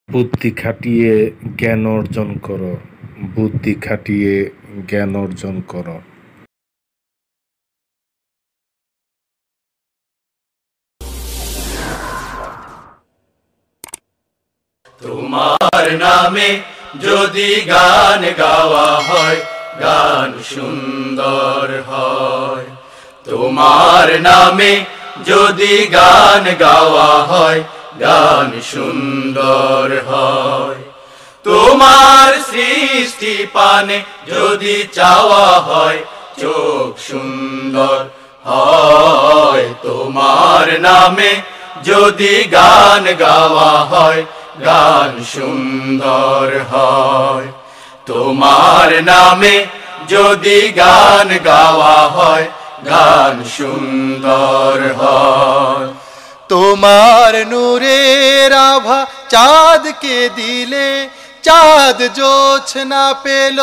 বুদ্ধি খাটিয়ে জ্ঞান অর্জন করো, বুদ্ধি খাটিয়ে জ্ঞান অর্জন করো। তোমার নামে যদি গান গাওয়া হয়, গান সুন্দর হয়। তোমার নামে যদি গান গাওয়া হয়, গান সুন্দর হয়। তোমার সৃষ্টি পানে যদি চাওয়া হয়, চোখ সুন্দর হয়। তোমার নামে যদি গান গাওয়া হয়, গান সুন্দর হয়। তোমার নামে যদি গান গাওয়া হয়, গান সুন্দর হয়। তোমার নূরের আভা চাঁদকে দিলে, চাঁদ জোছনা পেল।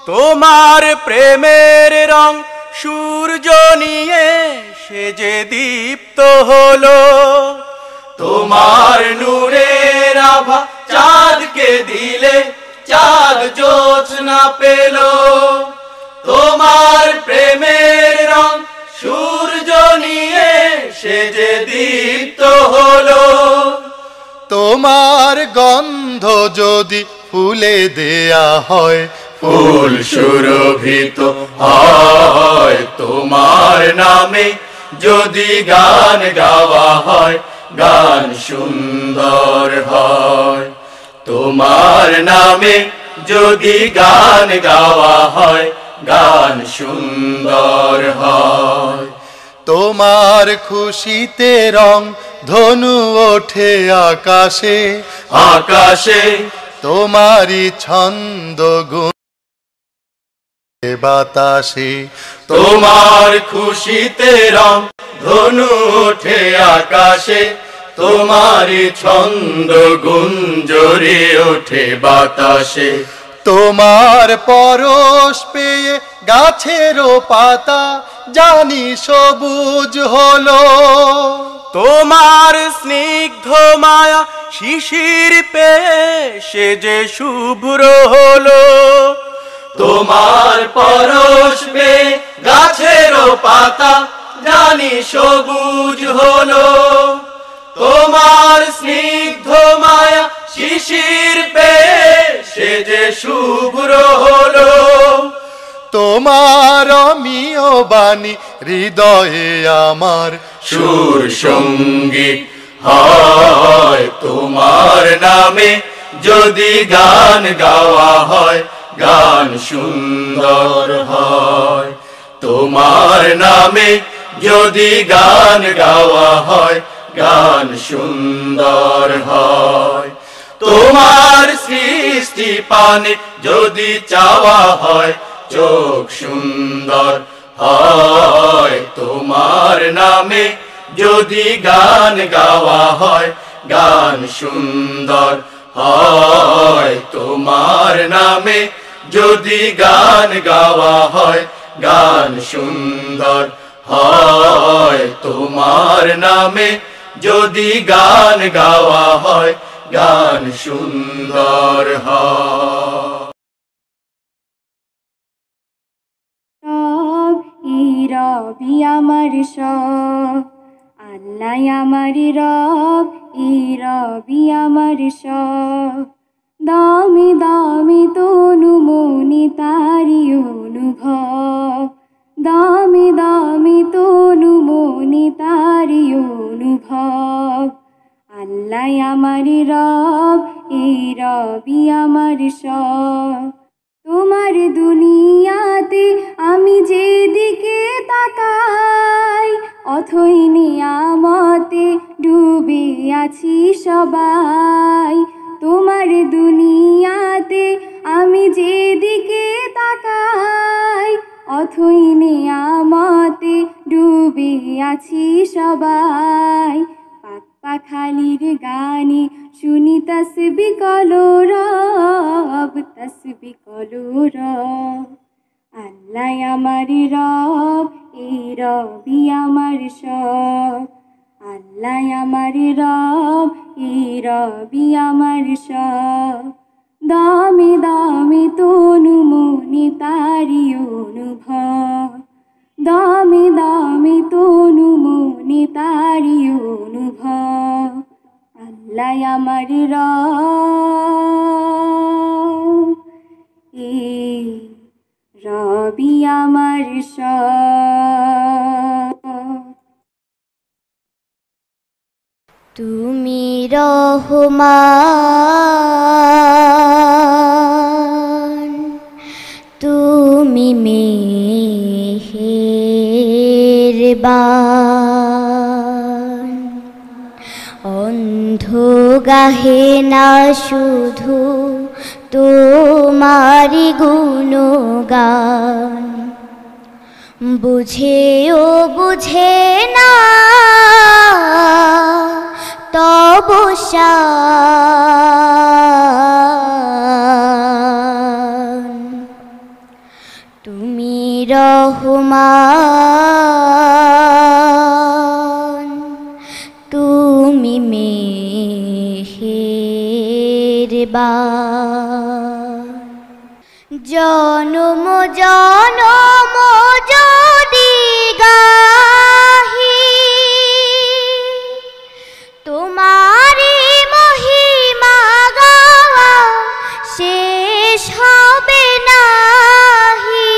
তোমার প্রেমের রং সূর্য নিয়ে সে যে দীপ্ত হলো। তোমার নূরের আভা চাঁদকে দিলে, চাঁদ জোছনা পেল। তোমার প্রেমের রং সূর্য নিয়ে সে যে দীপ্ত হলো। তোমার গন্ধ যদি ফুলে দেয়া হয়, ফুল সুরভিত হয়। তোমার নামে যদি গান গাওয়া হয়, গান সুন্দর হয়। তোমার নামে যদি গান গাওয়া হয়, গান সুন্দর হয়। তোমার খুশিতে রং ধনু ওঠে আকাশে, আকাশে তোমারই ছন্দ গুণ বাতাসে। তোমার খুশিতে রং ধনু ওঠে আকাশে, তোমারই ছন্দ গুঞ্জরে ওঠে বাতাসে। তোমার পরশ পেয়ে গাছেরও পাতা জানি সবুজ হলো। তোমার স্নিগ্ধ মায়া শিশির পেয়ে সে যে শুভ্র হলো। তোমার পরশ পেয়ে গাছেরও পাতা জানি সবুজ হলো। তোমার স্নিগ্ধ মায়া শিশির পেয়ে সে যে শুভ্র হলো। তোমার অমিয় বাণী হৃদয়ে আমার সুর সঙ্গী হয়। তোমার নামে যদি গান গাওয়া হয়, গান সুন্দর হয়। তোমার নামে যদি গান গাওয়া হয়, গান সুন্দর হয়। তোমার সৃষ্টি পানে যদি চাওয়া হয়, চোখ সুন্দর হয়। তোমার নামে যদি গান গাওয়া হয়, গান সুন্দর হয়। তোমার নামে যদি গান গাওয়া হয়, গান সুন্দর হয়। তোমার নামে যদি গান গাওয়া হয়, গান সুন্দর হয়। রবি আমার সব, আল্লাহ আমার রব, রবি আমার সব। দামি দামি তনু মনি তারি অনুভব, দামি দামি তনু মনি তারি অনুভব। আল্লাহ আমার রব, রবি আমার সব। তোমার দুনিয়াতে আমি যেদিকে তাকাই, অথই নিয়ামতে ডুবে আছি সবাই। তোমার দুনিয়াতে আমি যেদিকে তাকাই, অথই নিয়ামতে ডুবে আছি সবাই। পাখালির গানে শুনি তসবি কলো রব, তসবি কলো রব। আল্লাহ আমার রব, রবি আমার সব। আল্লাহ আমার রব, এই রবি আমার সব। দামি দামি তনু মনি তারি অনুভব, দামি দামি তনু মনি তারি অনুভব। আল্লাহ আমার রব, এই রবি আমার সব। তুমি রহমান, তুমি মেহেরবান। অন্ধ গাহে না শুধু তোমারি গুণগান, বুঝেও বুঝে না তবু শান। তুমি রহমান, তুমি মেহেরবান। জনম জনম যদি গাহি তোমারি মহিমা, গাওয়া শেষ হবে নাহি।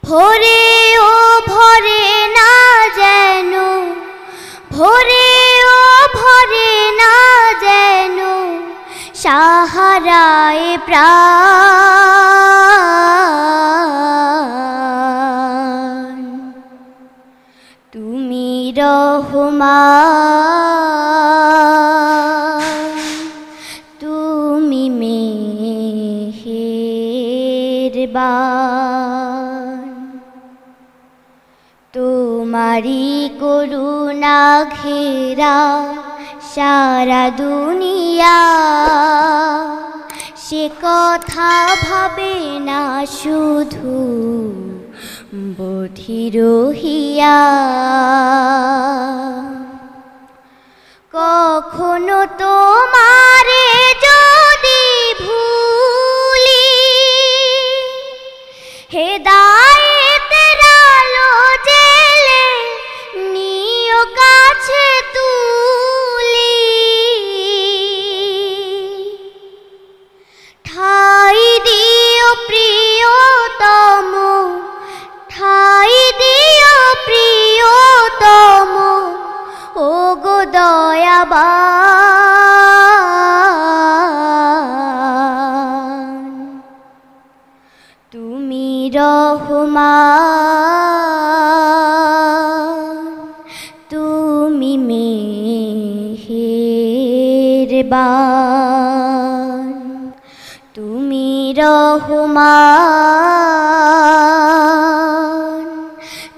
ভরে ও ভরে না যেন, ভরে ও ভরে না যেন সাহারায় প্রাণ। তুমি রহমান, তুমি মেহেরবান। তোমারি করুণা ঘেরা সারা দুনিয়া, সে কথা ভাবে না শুধু বধির হিয়া। কখনো তোমারে যদি ভুলি, হেদায়েতের আলো জেলে নিও কাছে তুলি। ঠাই দিও প্রিয়তম, ঠাই দিও প্রিয়তম, ও গো দয়াবান। তুমি রহমান, তুমি মেহেরবান। তুমি রহমান,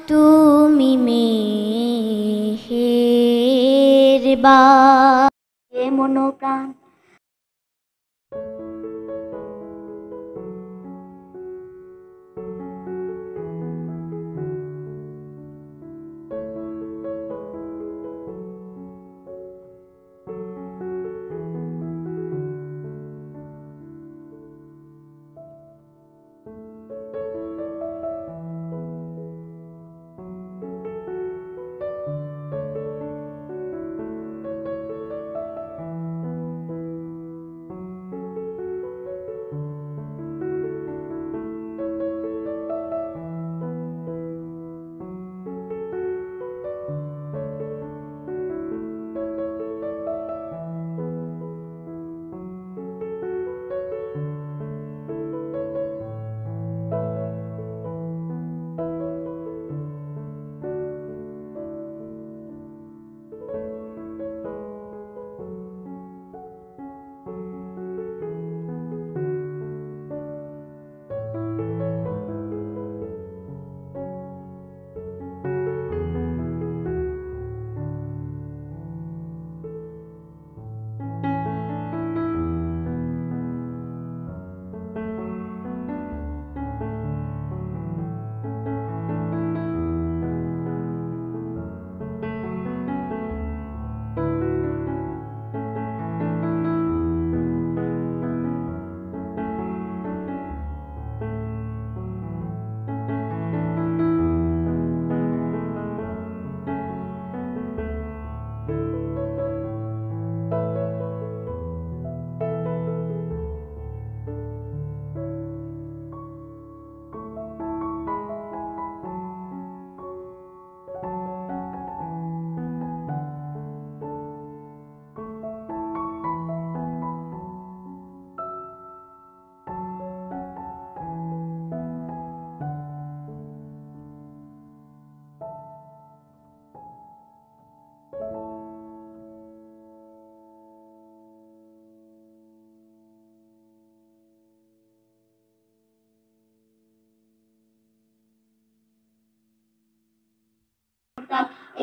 তুমি মেহেরবান। এ মনোপ্রাণ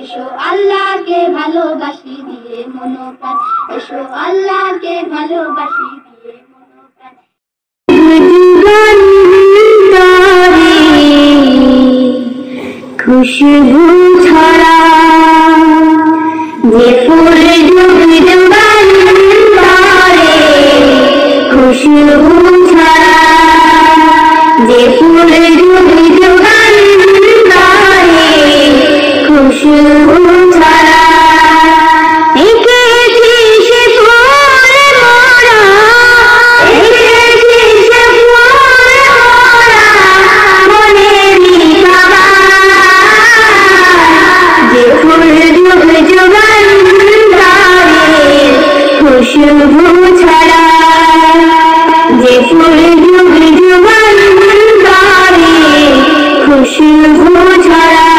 এসো আল্লাহকে ভালোবাসি দিয়ে মনোপ্রাণ, এসো আল্লাহকে ভালোবাসি দিয়ে মনোপ্রাণ। খুশবু ছড়া যে ফুল খুশবু ছড়া যে ফুল খুশবু ছড়া এঁকেছি সে ফুল মোরা, এঁকেছি সে ফুল মোরা মনেরই বাগান, যে ফুল যুগ যুগান্তরে খুশবু ছড়া, যে ফুল যুগ যুগান্তরে খুশবু ছড়া।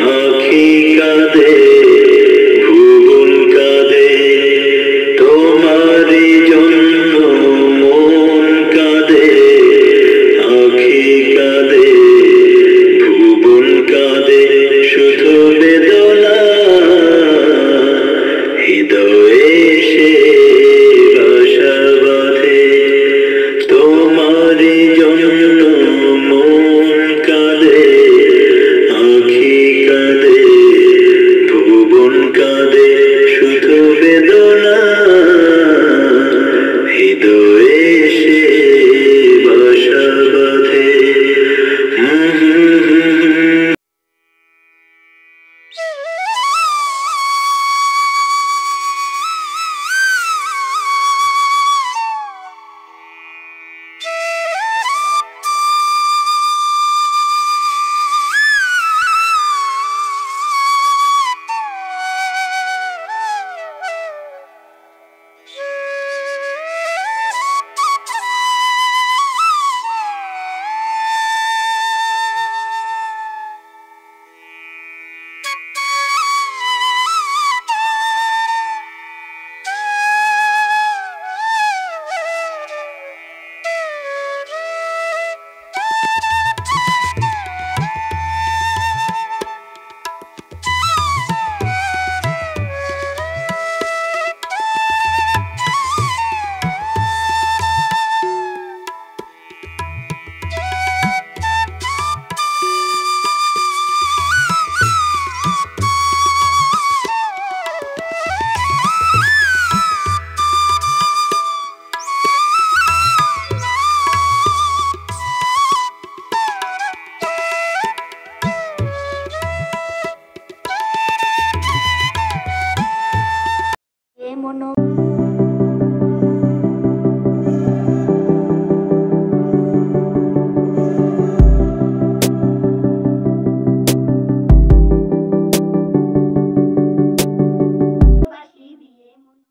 आँखी का दे